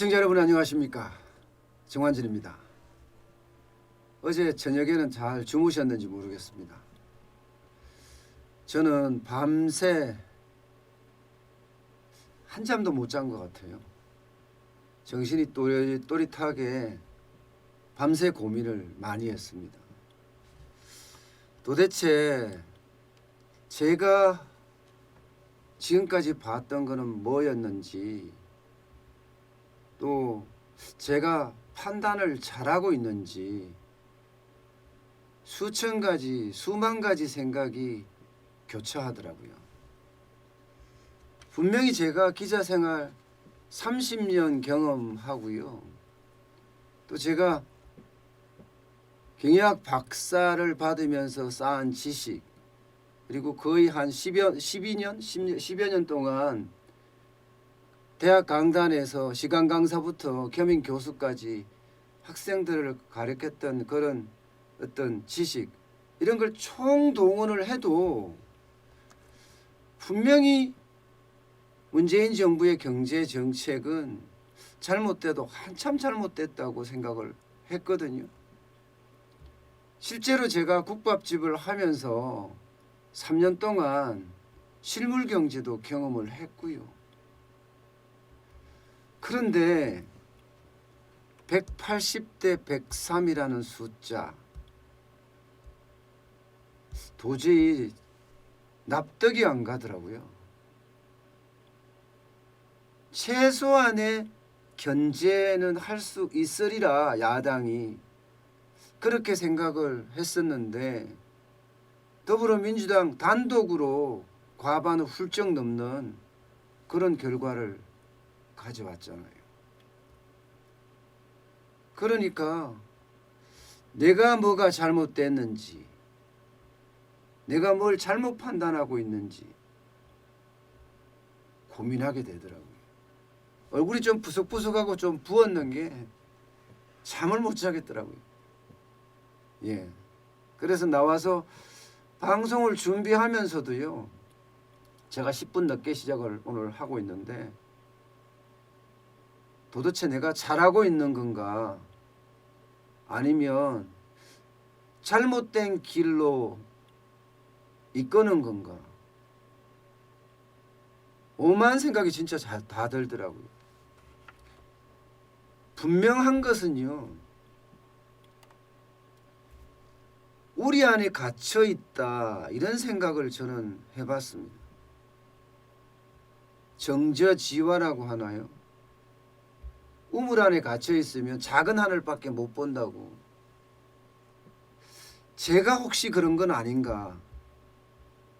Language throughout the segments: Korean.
시청자 여러분 안녕하십니까? 정환진입니다. 어제 저녁에는 잘 주무셨는지 모르겠습니다. 저는 밤새 한잠도 못 잔 것 같아요. 정신이 또릿하게 밤새 고민을 많이 했습니다. 도대체 제가 지금까지 봤던 거는 뭐였는지, 또 제가 판단을 잘하고 있는지 수천 가지, 수만 가지 생각이 교차하더라고요. 분명히 제가 기자 생활 30년 경험하고요. 또 제가 경영학 박사를 받으면서 쌓은 지식, 그리고 거의 한 10여 년 동안 대학 강단에서 시간 강사부터 겸임 교수까지 학생들을 가르쳤던 그런 어떤 지식, 이런 걸 총동원을 해도 분명히 문재인 정부의 경제 정책은 잘못돼도 한참 잘못됐다고 생각을 했거든요. 실제로 제가 국밥집을 하면서 3년 동안 실물 경제도 경험을 했고요. 그런데 180대 103이라는 숫자, 도저히 납득이 안 가더라고요. 최소한의 견제는 할 수 있으리라 야당이 그렇게 생각을 했었는데, 더불어민주당 단독으로 과반을 훌쩍 넘는 그런 결과를 가져왔잖아요. 그러니까 내가 뭐가 잘못됐는지, 내가 뭘 잘못 판단하고 있는지 고민하게 되더라고요. 얼굴이 좀 부석부석하고 좀 부었는 게 잠을 못 자겠더라고요. 예. 그래서 나와서 방송을 준비하면서도요, 제가 10분 늦게 시작을 오늘 하고 있는데, 도대체 내가 잘하고 있는 건가, 아니면 잘못된 길로 이끄는 건가, 오만 생각이 진짜 다 들더라고요. 분명한 것은요, 우리 안에 갇혀 있다, 이런 생각을 저는 해봤습니다. 정저지화라고 하나요? 우물 안에 갇혀 있으면 작은 하늘밖에 못 본다고. 제가 혹시 그런 건 아닌가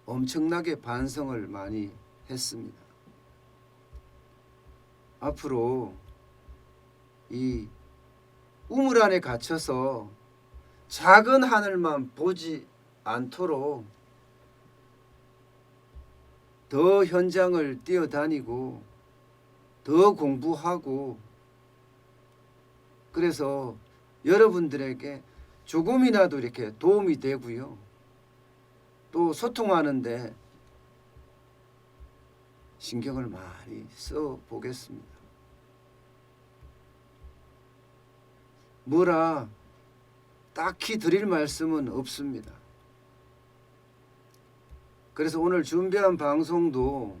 엄청나게 반성을 많이 했습니다. 앞으로 이 우물 안에 갇혀서 작은 하늘만 보지 않도록 더 현장을 뛰어다니고 더 공부하고, 그래서 여러분들에게 조금이라도 이렇게 도움이 되고요, 또 소통하는데 신경을 많이 써 보겠습니다. 뭐라 딱히 드릴 말씀은 없습니다. 그래서 오늘 준비한 방송도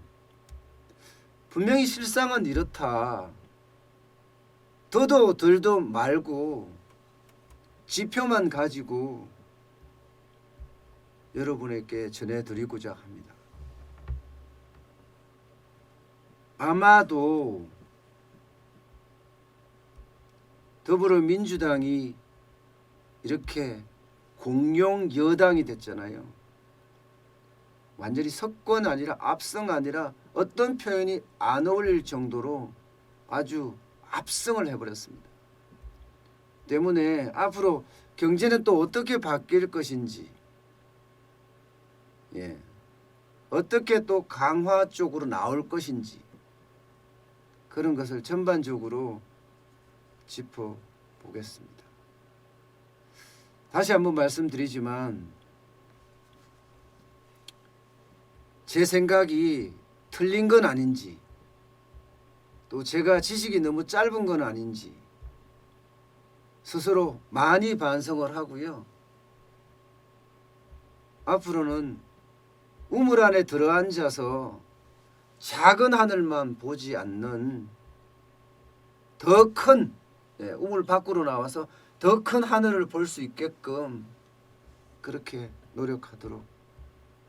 분명히 실상은 이렇다, 더도 덜도 말고 지표만 가지고 여러분에게 전해드리고자 합니다. 아마도 더불어민주당이 이렇게 공룡 여당이 됐잖아요. 완전히 석권 아니라 압승 아니라 어떤 표현이 안 어울릴 정도로 아주 압승을 해버렸습니다. 때문에 앞으로 경제는 또 어떻게 바뀔 것인지, 예, 어떻게 또 강화 쪽으로 나올 것인지, 그런 것을 전반적으로 짚어보겠습니다. 다시 한번 말씀드리지만 제 생각이 틀린 건 아닌지, 또 제가 지식이 너무 짧은 건 아닌지 스스로 많이 반성을 하고요. 앞으로는 우물 안에 들어앉아서 작은 하늘만 보지 않는 더 큰, 우물 밖으로 나와서 더 큰 하늘을 볼 수 있게끔 그렇게 노력하도록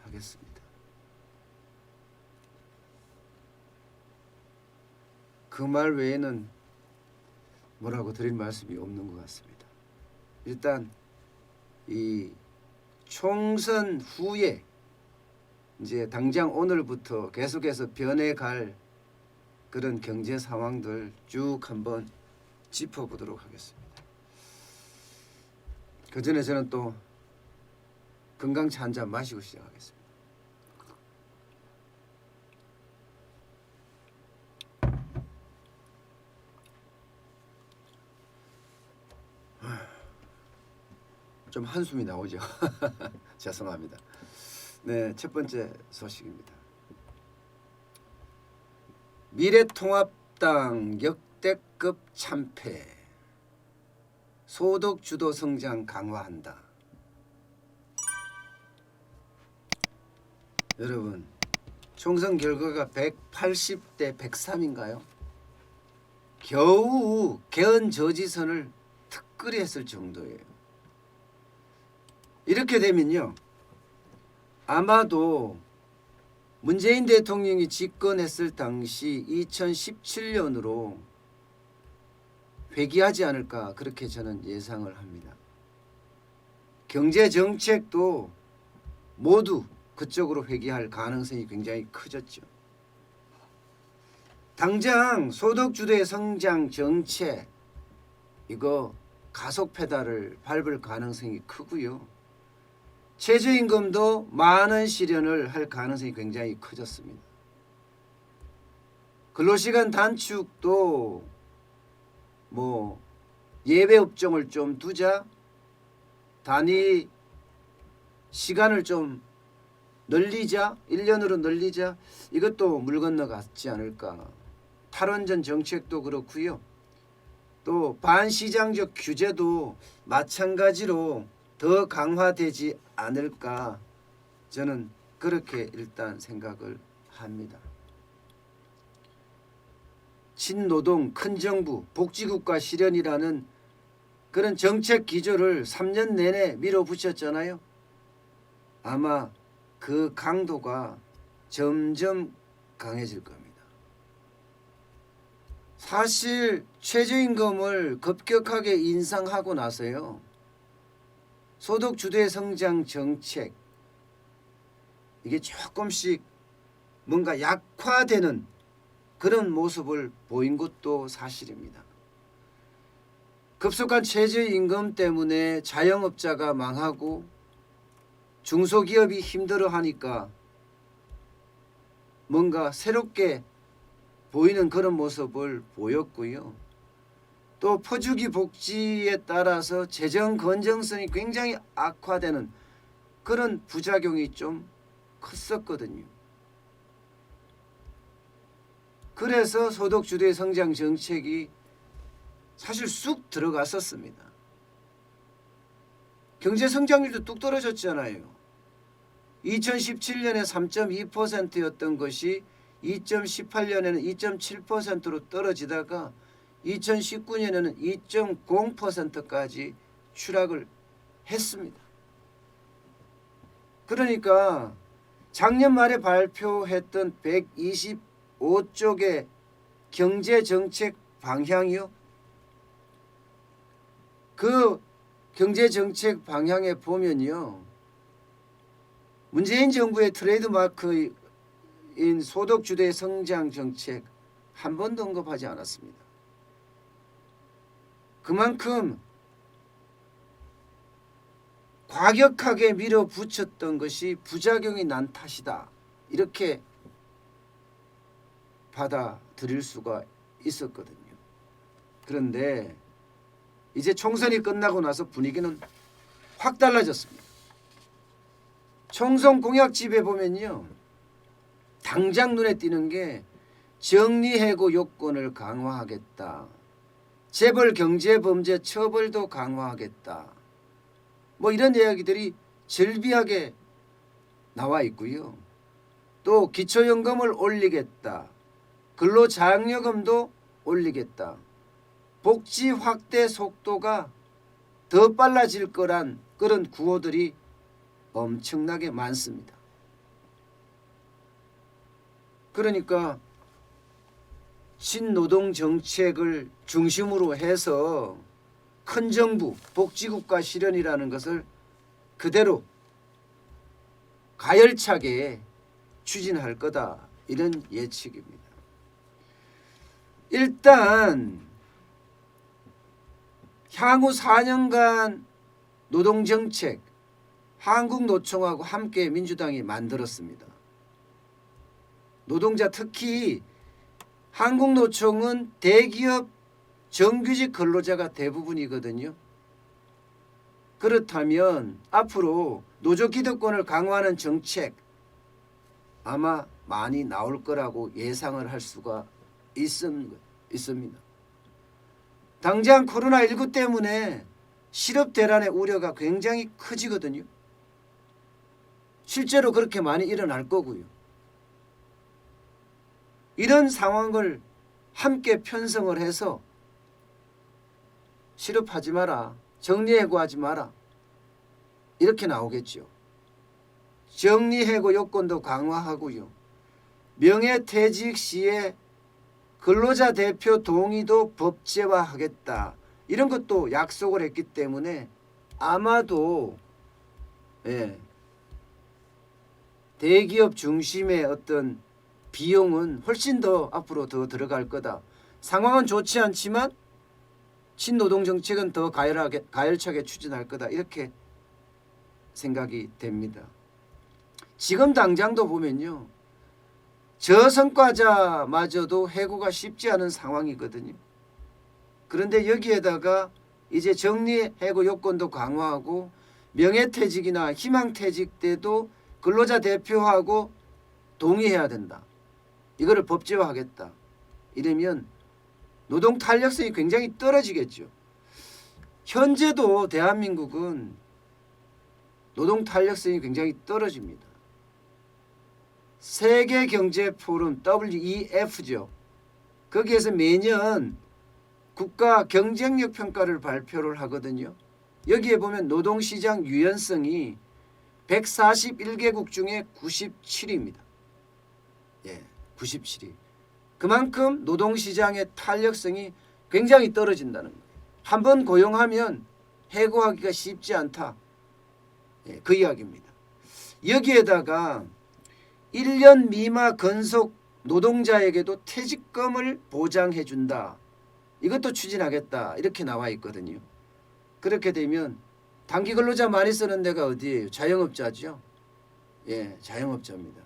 하겠습니다. 그 말 외에는 뭐라고 드릴 말씀이 없는 것 같습니다. 일단 이 총선 후에 이제 당장 오늘부터 계속해서 변해갈 그런 경제 상황들 쭉 한번 짚어보도록 하겠습니다. 그 전에 저는 또 건강차 한 잔 마시고 시작하겠습니다. 좀 한숨이 나오죠. 죄송합니다. 네, 첫 번째 소식입니다. 미래통합당 역대급 참패, 소득 주도 성장 강화한다. 여러분, 총선 결과가 180대 103인가요? 겨우 개헌 저지선을 특끌이 했을 정도예요. 이렇게 되면요, 아마도 문재인 대통령이 집권했을 당시 2017년으로 회귀하지 않을까, 그렇게 저는 예상을 합니다. 경제 정책도 모두 그쪽으로 회귀할 가능성이 굉장히 커졌죠. 당장 소득주도의 성장 정책 이거 가속 페달을 밟을 가능성이 크고요. 최저임금도 많은 실현을 할 가능성이 굉장히 커졌습니다. 근로시간 단축도 뭐 예외 업종을 좀 두자, 단위 시간을 좀 늘리자, 1년으로 늘리자, 이것도 물 건너갔지 않을까. 탈원전 정책도 그렇고요. 또 반시장적 규제도 마찬가지로 더 강화되지 않을까, 저는 그렇게 일단 생각을 합니다. 친노동, 큰정부, 복지국가 실현이라는 그런 정책 기조를 3년 내내 밀어붙였잖아요. 아마 그 강도가 점점 강해질 겁니다. 사실 최저임금을 급격하게 인상하고 나서요, 소득 주도의 성장 정책 이게 조금씩 뭔가 약화되는 그런 모습을 보인 것도 사실입니다. 급속한 최저임금 때문에 자영업자가 망하고 중소기업이 힘들어하니까 뭔가 새롭게 보이는 그런 모습을 보였고요. 또 퍼주기 복지에 따라서 재정 건전성이 굉장히 악화되는 그런 부작용이 좀 컸었거든요. 그래서 소득주도의 성장 정책이 사실 쑥 들어갔었습니다. 경제 성장률도 뚝 떨어졌잖아요. 2017년에 3.2%였던 것이 2018년에는 2.7%로 떨어지다가 2019년에는 2.0%까지 추락을 했습니다. 그러니까 작년 말에 발표했던 125쪽의 경제정책 방향이요, 그 경제정책 방향에 보면요, 문재인 정부의 트레이드마크인 소득주도의 성장 정책 한 번도 언급하지 않았습니다. 그만큼 과격하게 밀어붙였던 것이 부작용이 난 탓이다, 이렇게 받아들일 수가 있었거든요. 그런데 이제 총선이 끝나고 나서 분위기는 확 달라졌습니다. 총선 공약집에 보면요, 당장 눈에 띄는 게 정리해고 요건을 강화하겠다. 재벌 경제범죄 처벌도 강화하겠다. 뭐 이런 이야기들이 절비하게 나와 있고요. 또 기초연금을 올리겠다. 근로장려금도 올리겠다. 복지 확대 속도가 더 빨라질 거란 그런 구호들이 엄청나게 많습니다. 그러니까 신노동 정책을 중심으로 해서 큰 정부, 복지국가 실현이라는 것을 그대로 가열차게 추진할 거다. 이런 예측입니다. 일단 향후 4년간 노동정책 한국노총하고 함께 민주당이 만들었습니다. 노동자 특히 한국노총은 대기업 정규직 근로자가 대부분이거든요. 그렇다면 앞으로 노조 기득권을 강화하는 정책 아마 많이 나올 거라고 예상을 할 수가 있습니다. 당장 코로나19 때문에 실업 대란의 우려가 굉장히 커지거든요. 실제로 그렇게 많이 일어날 거고요. 이런 상황을 함께 편성을 해서 실업하지 마라, 정리해고하지 마라 이렇게 나오겠죠. 정리해고 요건도 강화하고요. 명예퇴직 시에 근로자 대표 동의도 법제화하겠다. 이런 것도 약속을 했기 때문에 아마도 대기업 중심의 어떤 비용은 훨씬 더 앞으로 더 들어갈 거다. 상황은 좋지 않지만 신노동 정책은 더 가열차게 추진할 거다. 이렇게 생각이 됩니다. 지금 당장도 보면요. 저성과자마저도 해고가 쉽지 않은 상황이거든요. 그런데 여기에다가 이제 정리해고 요건도 강화하고 명예퇴직이나 희망퇴직 때도 근로자 대표하고 동의해야 된다. 이거를 법제화하겠다. 이러면 노동 탄력성이 굉장히 떨어지겠죠. 현재도 대한민국은 노동 탄력성이 굉장히 떨어집니다. 세계경제포럼 WEF죠. 거기에서 매년 국가 경쟁력 평가를 발표를 하거든요. 여기에 보면 노동시장 유연성이 141개국 중에 97위입니다. 97위. 그만큼 노동시장의 탄력성이 굉장히 떨어진다는 거예요. 한번 고용하면 해고하기가 쉽지 않다. 그 이야기입니다. 여기에다가 1년 미만 근속 노동자에게도 퇴직금을 보장해 준다. 이것도 추진하겠다. 이렇게 나와 있거든요. 그렇게 되면 단기 근로자 많이 쓰는 데가 어디예요? 자영업자죠. 자영업자입니다.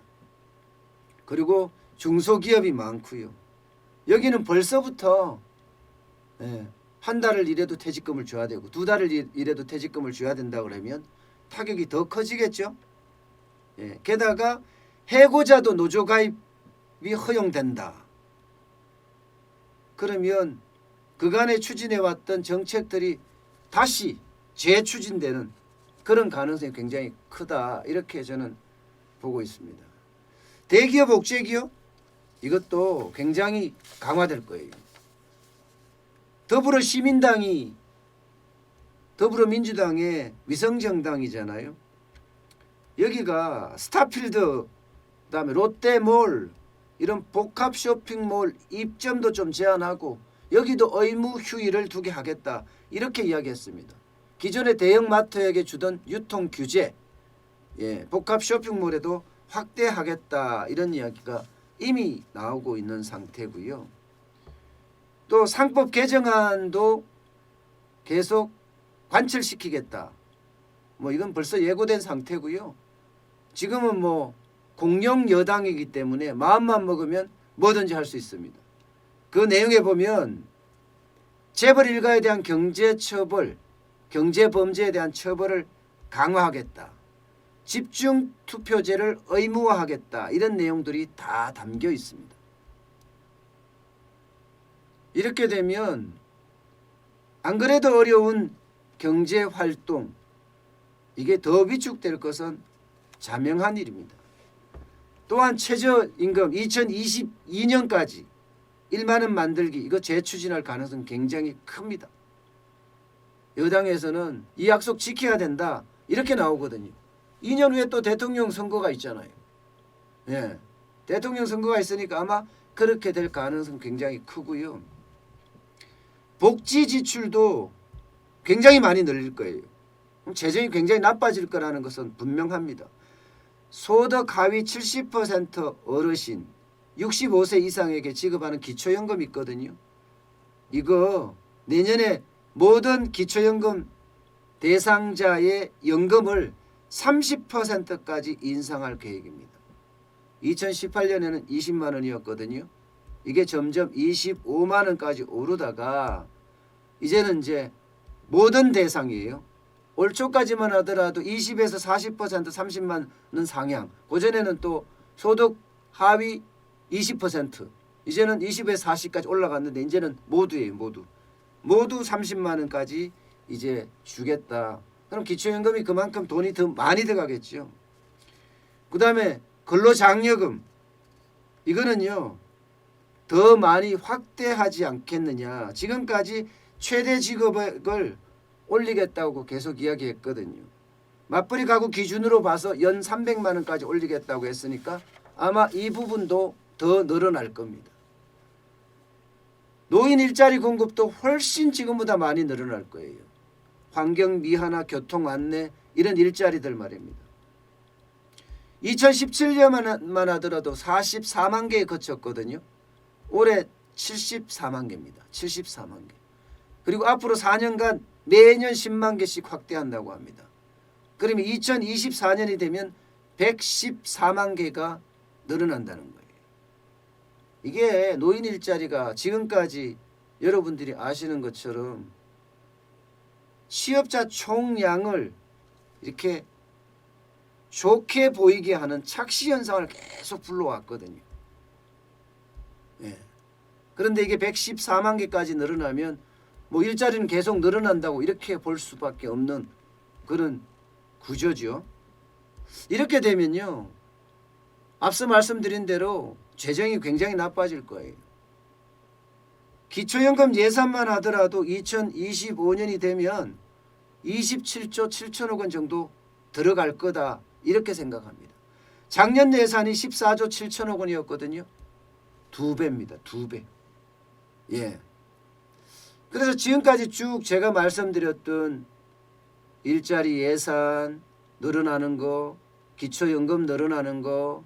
그리고 중소기업이 많고요. 여기는 벌써부터 한 달을 일해도 퇴직금을 줘야 되고 두 달을 일해도 퇴직금을 줘야 된다 그러면 타격이 더 커지겠죠. 게다가 해고자도 노조 가입이 허용된다. 그러면 그간에 추진해왔던 정책들이 다시 재추진되는 그런 가능성이 굉장히 크다. 이렇게 저는 보고 있습니다. 대기업 옥죄기업 이것도 굉장히 강화될 거예요. 더불어민주당의 위성정당이잖아요. 여기가 스타필드 그다음에 롯데몰 이런 복합 쇼핑몰 입점도 좀 제한하고 여기도 의무 휴일을 두게 하겠다. 이렇게 이야기했습니다. 기존의 대형마트에게 주던 유통 규제 복합 쇼핑몰에도 확대하겠다. 이런 이야기가 이미 나오고 있는 상태고요. 또 상법 개정안도 계속 관철시키겠다. 이건 벌써 예고된 상태고요. 지금은 공룡 여당이기 때문에 마음만 먹으면 뭐든지 할 수 있습니다. 그 내용에 보면 재벌 일가에 대한 경제처벌, 경제범죄에 대한 처벌을 강화하겠다. 집중투표제를 의무화하겠다. 이런 내용들이 다 담겨 있습니다. 이렇게 되면 안 그래도 어려운 경제 활동 이게 더 위축될 것은 자명한 일입니다. 또한 최저임금 2022년까지 1만 원 만들기 이거 재추진할 가능성 굉장히 큽니다. 여당에서는 이 약속 지켜야 된다 이렇게 나오거든요. 2년 후에 또 대통령 선거가 있잖아요. 예, 대통령 선거가 있으니까 아마 그렇게 될 가능성 굉장히 크고요. 복지 지출도 굉장히 많이 늘릴 거예요. 그럼 재정이 굉장히 나빠질 거라는 것은 분명합니다. 소득 하위 70% 어르신 65세 이상에게 지급하는 기초연금 있거든요. 이거 내년에 모든 기초연금 대상자의 연금을 30%까지 인상할 계획입니다. 2018년에는 20만 원이었거든요. 이게 점점 25만 원까지 오르다가 이제는 이제 모든 대상이에요. 올 초까지만 하더라도 20에서 40% 30만 원 상향. 그전에는 또 소득 하위 20% 이제는 20에서 40까지 올라갔는데 이제는 모두예요. 모두 30만 원까지 이제 주겠다. 그럼 기초연금이 그만큼 돈이 더 많이 들어가겠죠. 그 다음에 근로장려금 이거는요 더 많이 확대하지 않겠느냐. 지금까지 최대 지급액을 올리겠다고 계속 이야기했거든요. 맞벌이 가구 기준으로 봐서 연 300만 원까지 올리겠다고 했으니까 아마 이 부분도 더 늘어날 겁니다. 노인 일자리 공급도 훨씬 지금보다 많이 늘어날 거예요. 환경 미화나 교통 안내 이런 일자리들 말입니다. 2017년만 하더라도 44만 개에 그쳤거든요. 올해 74만 개입니다. 74만 개. 그리고 앞으로 4년간 매년 10만 개씩 확대한다고 합니다. 그러면 2024년이 되면 114만 개가 늘어난다는 거예요. 이게 노인 일자리가 지금까지 여러분들이 아시는 것처럼 취업자 총량을 이렇게 좋게 보이게 하는 착시 현상을 계속 불러왔거든요. 예. 그런데 이게 114만 개까지 늘어나면 뭐 일자리는 계속 늘어난다고 이렇게 볼 수밖에 없는 그런 구조죠. 이렇게 되면요. 앞서 말씀드린 대로 재정이 굉장히 나빠질 거예요. 기초연금 예산만 하더라도 2025년이 되면 27조 7천억 원 정도 들어갈 거다 이렇게 생각합니다. 작년 예산이 14조 7천억 원이었거든요. 2배입니다. 2배. 예. 그래서 지금까지 쭉 제가 말씀드렸던 일자리 예산 늘어나는 거, 기초연금 늘어나는 거,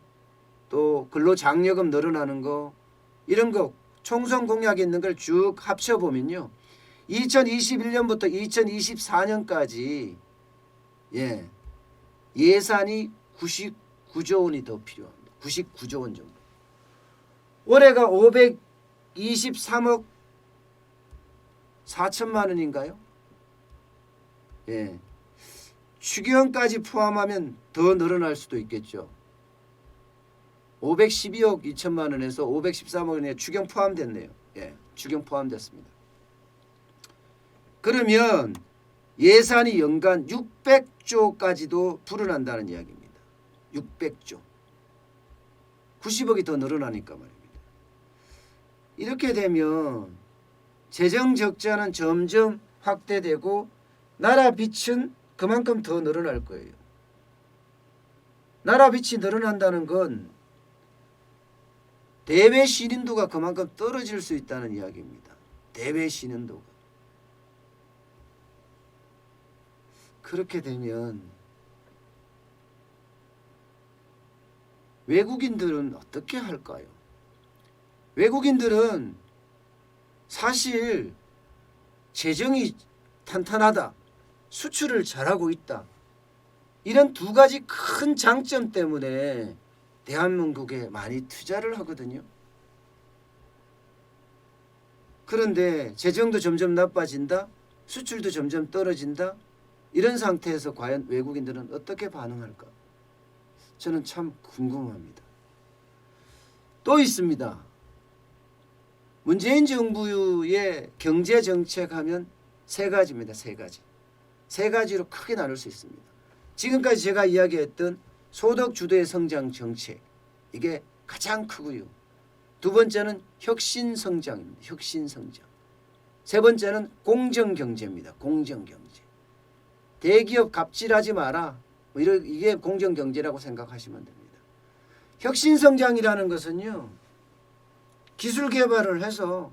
또 근로장려금 늘어나는 거 이런 거 총선 공약에 있는 걸 쭉 합쳐보면요. 2021년부터 2024년까지 예산이 99조 원이 더 필요합니다. 99조 원 정도. 올해가 523억 4천만 원인가요? 예. 추경까지 포함하면 더 늘어날 수도 있겠죠. 512억 2천만 원에서 513억 원에 추경 포함됐네요. 예, 추경 포함됐습니다. 그러면 예산이 연간 600조까지도 불어난다는 이야기입니다. 600조. 90억이 더 늘어나니까 말입니다. 이렇게 되면 재정 적자는 점점 확대되고 나라 빚은 그만큼 더 늘어날 거예요. 나라 빚이 늘어난다는 건 대외 신인도가 그만큼 떨어질 수 있다는 이야기입니다. 대외 신인도가. 그렇게 되면 외국인들은 어떻게 할까요? 외국인들은 사실 재정이 탄탄하다, 수출을 잘하고 있다. 이런 두 가지 큰 장점 때문에 대한민국에 많이 투자를 하거든요. 그런데 재정도 점점 나빠진다, 수출도 점점 떨어진다. 이런 상태에서 과연 외국인들은 어떻게 반응할까? 저는 참 궁금합니다. 또 있습니다. 문재인 정부의 경제 정책 하면 세 가지입니다. 세 가지. 세 가지로 크게 나눌 수 있습니다. 지금까지 제가 이야기했던 소득 주도의 성장 정책, 이게 가장 크고요. 두 번째는 혁신 성장입니다. 혁신 성장. 세 번째는 공정 경제입니다. 공정 경제. 대기업 갑질하지 마라. 이게 공정 경제라고 생각하시면 됩니다. 혁신 성장이라는 것은요, 기술 개발을 해서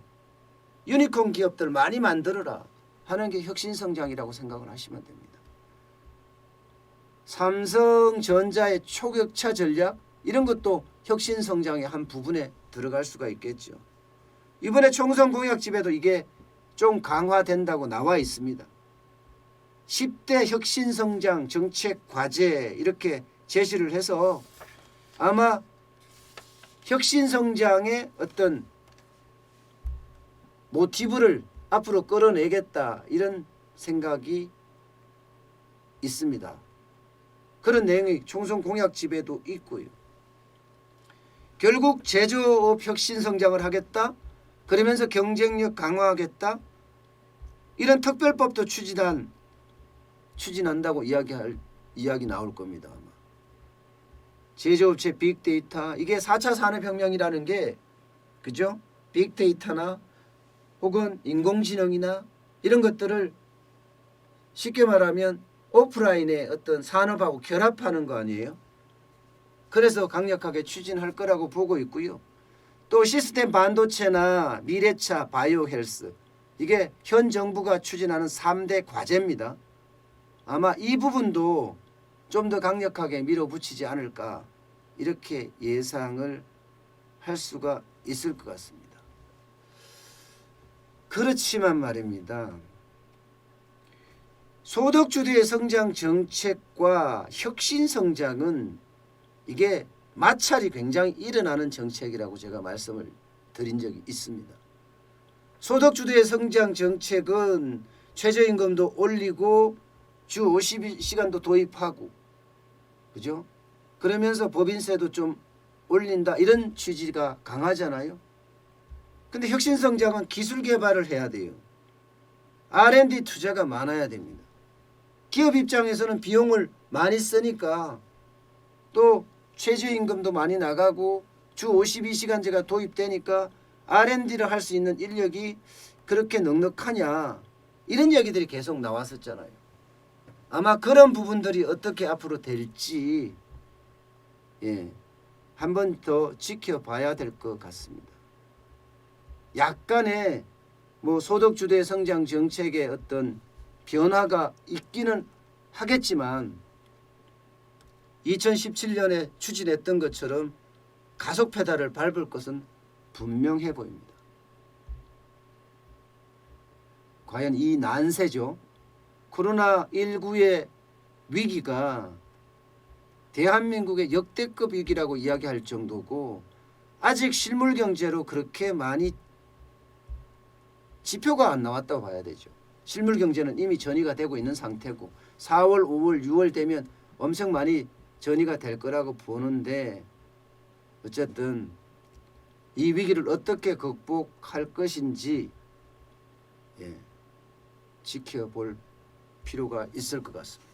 유니콘 기업들 많이 만들어라 하는 게 혁신 성장이라고 생각을 하시면 됩니다. 삼성전자의 초격차 전략, 이런 것도 혁신 성장의 한 부분에 들어갈 수가 있겠죠. 이번에 총선 공약집에도 이게 좀 강화된다고 나와 있습니다. 10대 혁신 성장 정책 과제 이렇게 제시를 해서 아마 혁신 성장의 어떤 모티브를 앞으로 끌어내겠다, 이런 생각이 있습니다. 그런 내용이 총선 공약집에도 있고요. 결국 제조업 혁신 성장을 하겠다, 그러면서 경쟁력 강화하겠다, 이런 특별법도 추진한다고 이야기 나올 겁니다. 아마. 제조업체 빅데이터, 이게 4차 산업혁명이라는 게, 그죠? 빅데이터나 혹은 인공지능이나 이런 것들을 쉽게 말하면 오프라인의 어떤 산업하고 결합하는 거 아니에요? 그래서 강력하게 추진할 거라고 보고 있고요. 또 시스템 반도체나 미래차 바이오 헬스, 이게 현 정부가 추진하는 3대 과제입니다. 아마 이 부분도 좀 더 강력하게 밀어붙이지 않을까, 이렇게 예상을 할 수가 있을 것 같습니다. 그렇지만 말입니다. 소득주도의 성장 정책과 혁신 성장은 이게 마찰이 굉장히 일어나는 정책이라고 제가 말씀을 드린 적이 있습니다. 소득주도의 성장 정책은 최저임금도 올리고 주 52시간도 도입하고, 그죠? 그러면서 법인세도 좀 올린다, 이런 취지가 강하잖아요. 근데 혁신 성장은 기술 개발을 해야 돼요. R&D 투자가 많아야 됩니다. 기업 입장에서는 비용을 많이 쓰니까, 또 최저임금도 많이 나가고 주 52시간제가 도입되니까 R&D를 할 수 있는 인력이 그렇게 넉넉하냐, 이런 얘기들이 계속 나왔었잖아요. 아마 그런 부분들이 어떻게 앞으로 될지 한 번 더 지켜봐야 될 것 같습니다. 약간의 소득주도의 성장 정책의 어떤 변화가 있기는 하겠지만 2017년에 추진했던 것처럼 가속 페달을 밟을 것은 분명해 보입니다. 과연 이 난세죠. 코로나19의 위기가 대한민국의 역대급 위기라고 이야기할 정도고, 아직 실물 경제로 그렇게 많이 지표가 안 나왔다고 봐야 되죠. 실물 경제는 이미 전이가 되고 있는 상태고 4월, 5월, 6월 되면 엄청 많이 전이가 될 거라고 보는데, 어쨌든 이 위기를 어떻게 극복할 것인지 지켜볼 필요가 있을 것 같습니다.